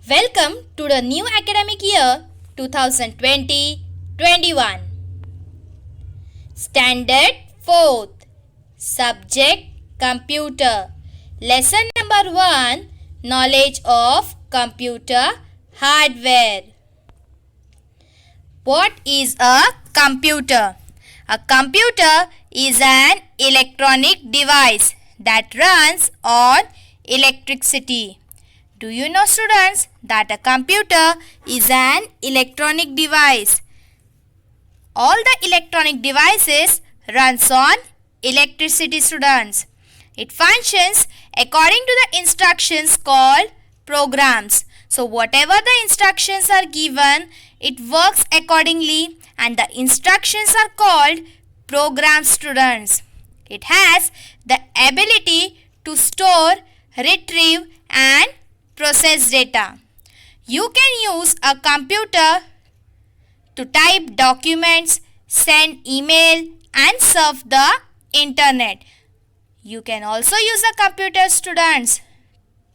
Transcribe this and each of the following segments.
Welcome to the new academic year 2020-21. Standard 4th. Subject Computer. Lesson number 1. Knowledge of computer hardware. What is a computer? A computer is an electronic device that runs on electricity. Do you know, students, that a computer is an electronic device? All the electronic devices runs on electricity, students. It functions according to the instructions called programs. So whatever the instructions are given, it works accordingly, and the instructions are called programs, students. It has the ability to store, retrieve and process data. You can use a computer to type documents, send email and surf the internet. You can also use a computer, students,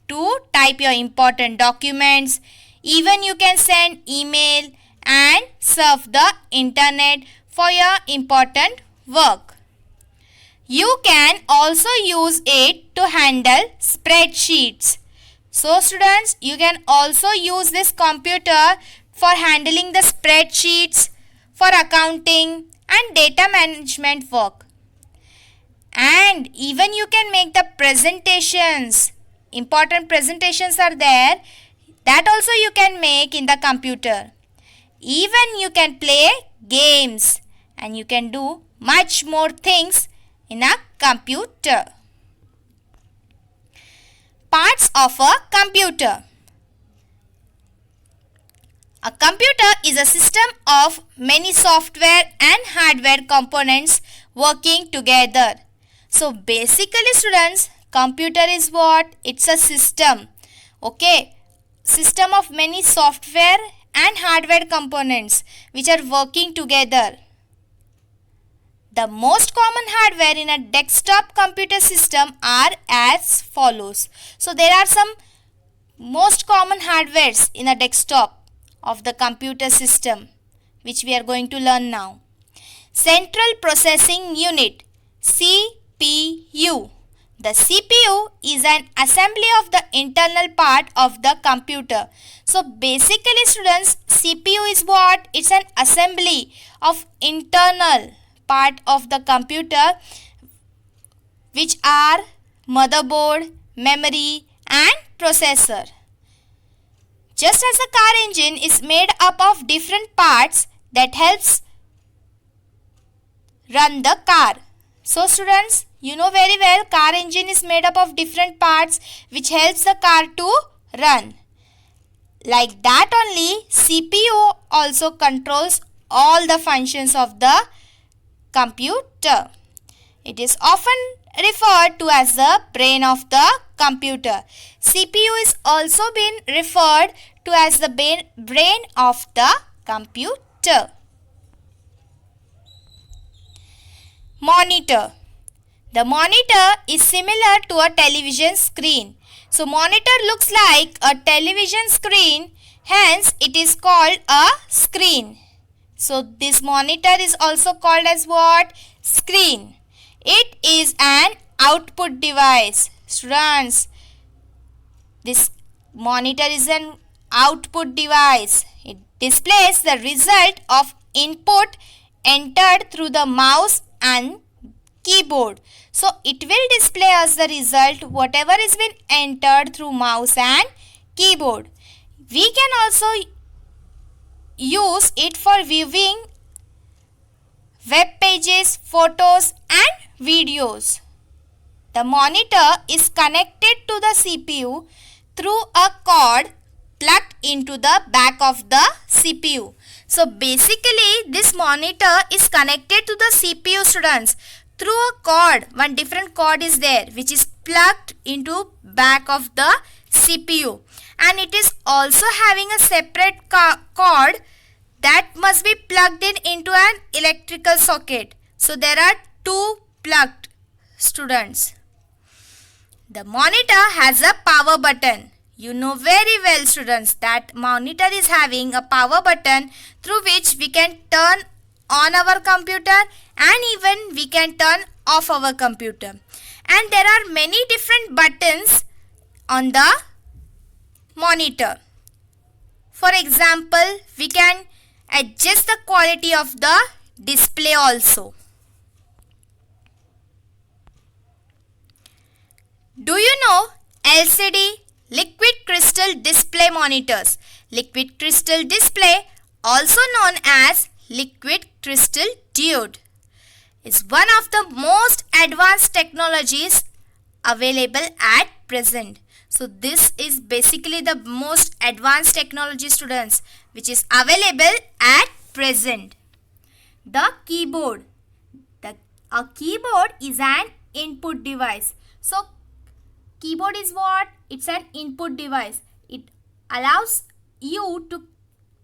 to type your important documents. Even you can send email and surf the internet for your important work. You can also use it to handle spreadsheets. So students, you can also use this computer for handling the spreadsheets, for accounting and data management work. And even you can make the presentations. Important presentations are there. That also you can make in the computer. Even you can play games and you can do much more things in a computer. Parts of a computer. A computer is a system of many software and hardware components working together. So basically, students, computer is what? It's a system. Okay. System of many software and hardware components which are working together. The most common hardware in a desktop computer system are as follows. So there are some most common hardwares in a desktop of the computer system which we are going to learn now. Central Processing Unit, CPU. The CPU is an assembly of the internal part of the computer. So basically, students, CPU is what? It's an assembly of internal part of the computer which are motherboard, memory and processor. Just as a car engine is made up of different parts that helps run the car. So students, you know very well, car engine is made up of different parts which helps the car to run. Like that only, CPU also controls all the functions of the computer. It is often referred to as the brain of the computer. CPU is also been referred to as the brain of the computer. Monitor. The monitor is similar to a television screen. So monitor looks like a television screen, hence it is called a screen. So this monitor is also called as what? Screen. It is an output device. Students, this monitor is an output device. It displays the result of input entered through the mouse and keyboard. So it will display us the result whatever is been entered through mouse and keyboard. We can also use it for viewing web pages, photos and videos. The monitor is connected to the CPU through a cord plugged into the back of the CPU. So basically this monitor is connected to the CPU, students, through a cord. One different cord is there which is plugged into back of the CPU, and it is also having a separate cord that must be plugged into an electrical socket. So there are two plugged, students. The monitor has a power button. You know very well, students, that monitor is having a power button through which we can turn on our computer and even we can turn off our computer. And there are many different buttons on the monitor. For example, we can adjust the quality of the display also. Do you know LCD, liquid crystal display monitors? Liquid crystal display, also known as liquid crystal diode, is one of the most advanced technologies available at present. So this is basically the most advanced technology, students, which is available at present. The keyboard. A keyboard is an input device. So keyboard is what? It's an input device. It allows you to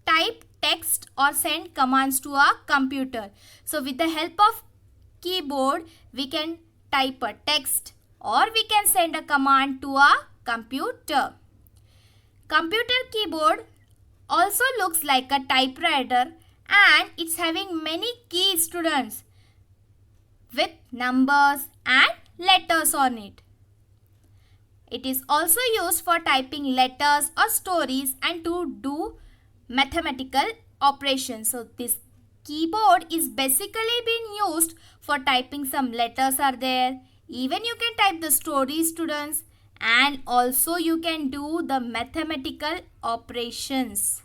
type text or send commands to a computer. So with the help of keyboard, we can type a text or we can send a command to a computer. Computer keyboard also looks like a typewriter and it's having many keys, students, with numbers and letters on it. It is also used for typing letters or stories and to do mathematical operations. So this keyboard is basically being used for typing some letters are there. Even you can type the stories, students, and also you can do the mathematical operations.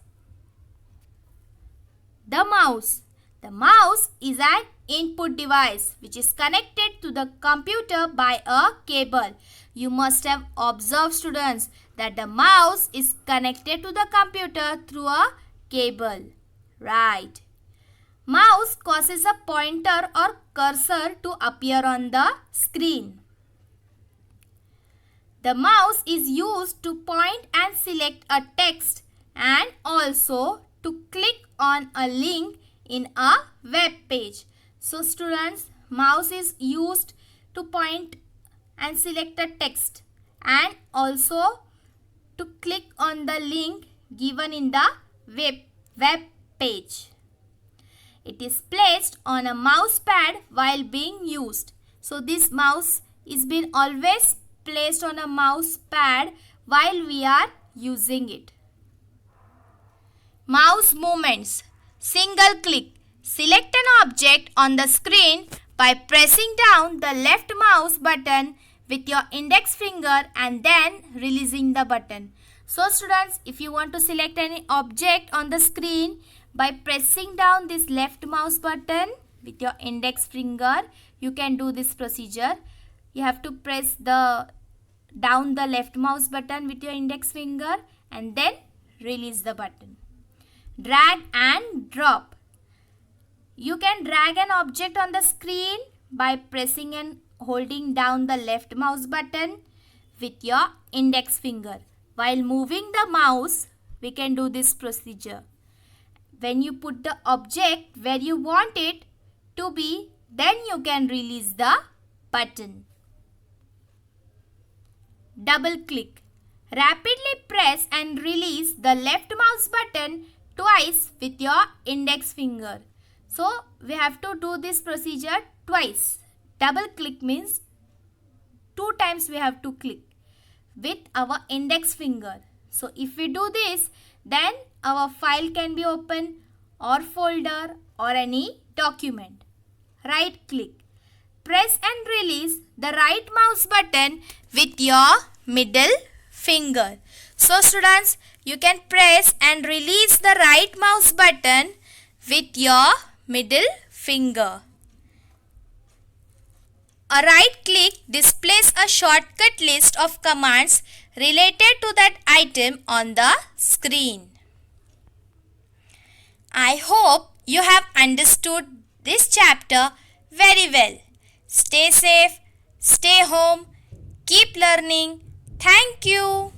The mouse. The mouse is an input device which is connected to the computer by a cable. You must have observed, students, that the mouse is connected to the computer through a cable. Right. Mouse causes a pointer or cursor to appear on the screen. The mouse is used to point and select a text and also to click on a link in a web page. So students, mouse is used to point and select a text and also to click on the link given in the web page. It is placed on a mouse pad while being used. So this mouse is been always placed on a mouse pad while we are using it. Mouse movements. Single click. Select an object on the screen by pressing down the left mouse button with your index finger and then releasing the button. So students, if you want to select any object on the screen by pressing down this left mouse button with your index finger, you can do this procedure. You have to press down the left mouse button with your index finger and then release the button. Drag and drop. You can drag an object on the screen by pressing and holding down the left mouse button with your index finger. While moving the mouse, we can do this procedure. When you put the object where you want it to be, then you can release the button. Double click. Rapidly press and release the left mouse button twice with your index finger. So we have to do this procedure twice. Double click means 2 times we have to click with our index finger. So if we do this, then our file can be open or folder or any document. Right click. Press and release the right mouse button with your middle finger. So students, you can press and release the right mouse button with your middle finger. A right click displays a shortcut list of commands related to that item on the screen. I hope you have understood this chapter very well. Stay safe, stay home, keep learning. Thank you.